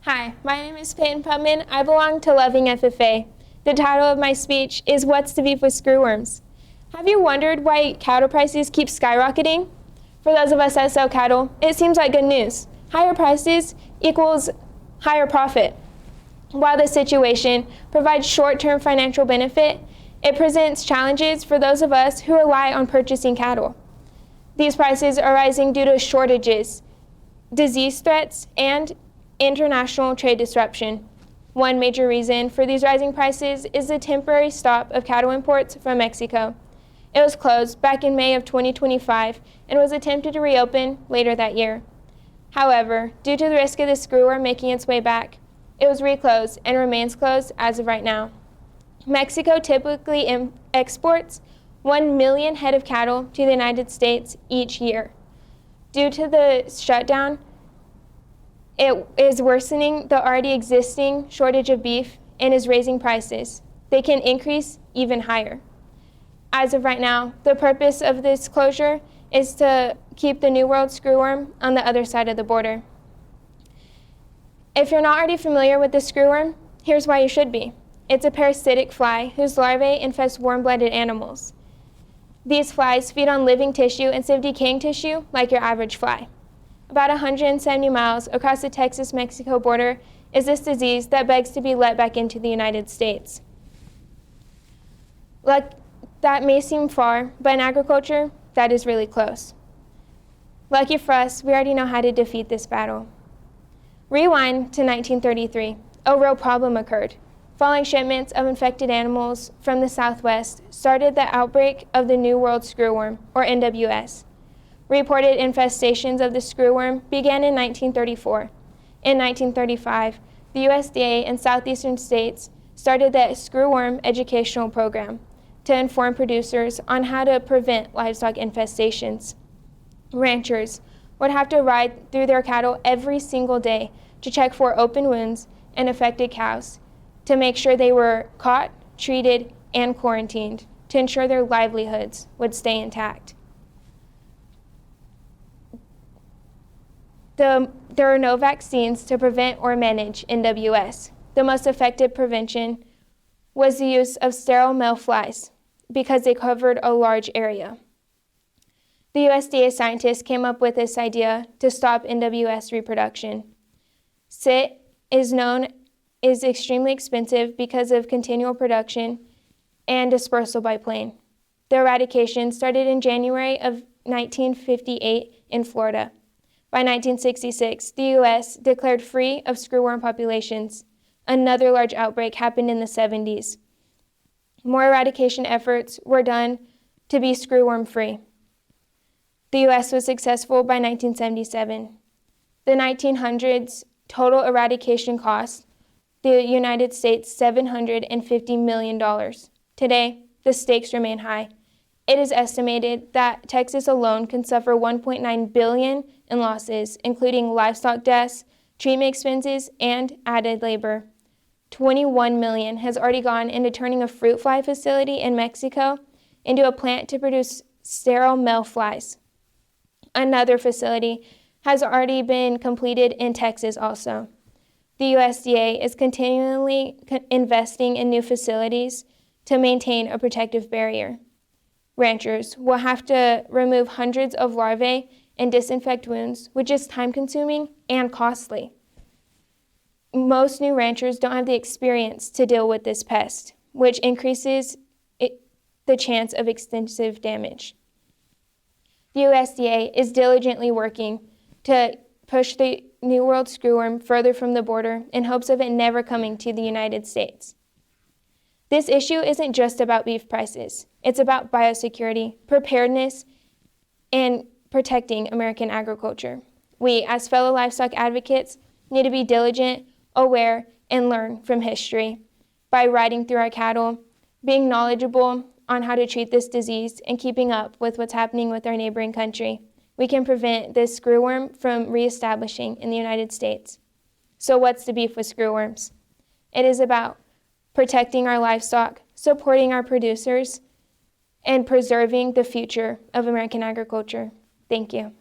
Hi, my name is Payton Putman. I belong to Loving FFA. The title of my speech is What's the Beef with Screwworms? Have you wondered why cattle prices keep skyrocketing? For those of us that sell cattle, it seems like good news. Higher prices equals higher profit. While this situation provides short-term financial benefit, it presents challenges for those of us who rely on purchasing cattle. These prices are rising due to shortages, disease threats, and international trade disruption. One major reason for these rising prices is the temporary stop of cattle imports from Mexico. It was closed back in May of 2025 and was attempted to reopen later that year. However, due to the risk of the screwworm making its way back, it was reclosed and remains closed as of right now. Mexico typically exports 1 million head of cattle to the United States each year. Due to the shutdown, it is worsening the already existing shortage of beef and is raising prices. They can increase even higher. As of right now, the purpose of this closure is to keep the New World screwworm on the other side of the border. If you're not already familiar with the screwworm, here's why you should be. It's a parasitic fly whose larvae infest warm-blooded animals. These flies feed on living tissue instead of decaying tissue like your average fly. About 170 miles across the Texas-Mexico border is this disease that begs to be let back into the United States. That may seem far, but in agriculture, that is really close. Lucky for us, we already know how to defeat this battle. Rewind to 1933. A real problem occurred. Falling shipments of infected animals from the Southwest started the outbreak of the New World screwworm, or NWS. Reported infestations of the screwworm began in 1934. In 1935, the USDA in southeastern states started the screwworm educational program to inform producers on how to prevent livestock infestations. Ranchers would have to ride through their cattle every single day to check for open wounds and affected cows to make sure they were caught, treated, and quarantined to ensure their livelihoods would stay intact. There are no vaccines to prevent or manage NWS. The most effective prevention was the use of sterile male flies because they covered a large area. The USDA scientists came up with this idea to stop NWS reproduction. SIT is extremely expensive because of continual production and dispersal by plane. The eradication started in January of 1958 in Florida. By 1966, the U.S. declared free of screwworm populations. Another large outbreak happened in the 70s. More eradication efforts were done to be screwworm-free. The U.S. was successful by 1977. The 1900s total eradication cost the United States $750 million. Today, the stakes remain high. It is estimated that Texas alone can suffer $1.9 billion in losses, including livestock deaths, treatment expenses, and added labor. $21 million has already gone into turning a fruit fly facility in Mexico into a plant to produce sterile male flies. Another facility has already been completed in Texas also. The USDA is continually investing in new facilities to maintain a protective barrier. Ranchers will have to remove hundreds of larvae and disinfect wounds, which is time-consuming and costly. Most new ranchers don't have the experience to deal with this pest, which increases the chance of extensive damage. The USDA is diligently working to push the New World screwworm further from the border in hopes of it never coming to the United States. This issue isn't just about beef prices. It's about biosecurity, preparedness, and protecting American agriculture. We, as fellow livestock advocates, need to be diligent, aware, and learn from history by riding through our cattle, being knowledgeable on how to treat this disease, and keeping up with what's happening with our neighboring country. We can prevent this screwworm from reestablishing in the United States. So what's the beef with screwworms? It is about protecting our livestock, supporting our producers, and preserving the future of American agriculture. Thank you.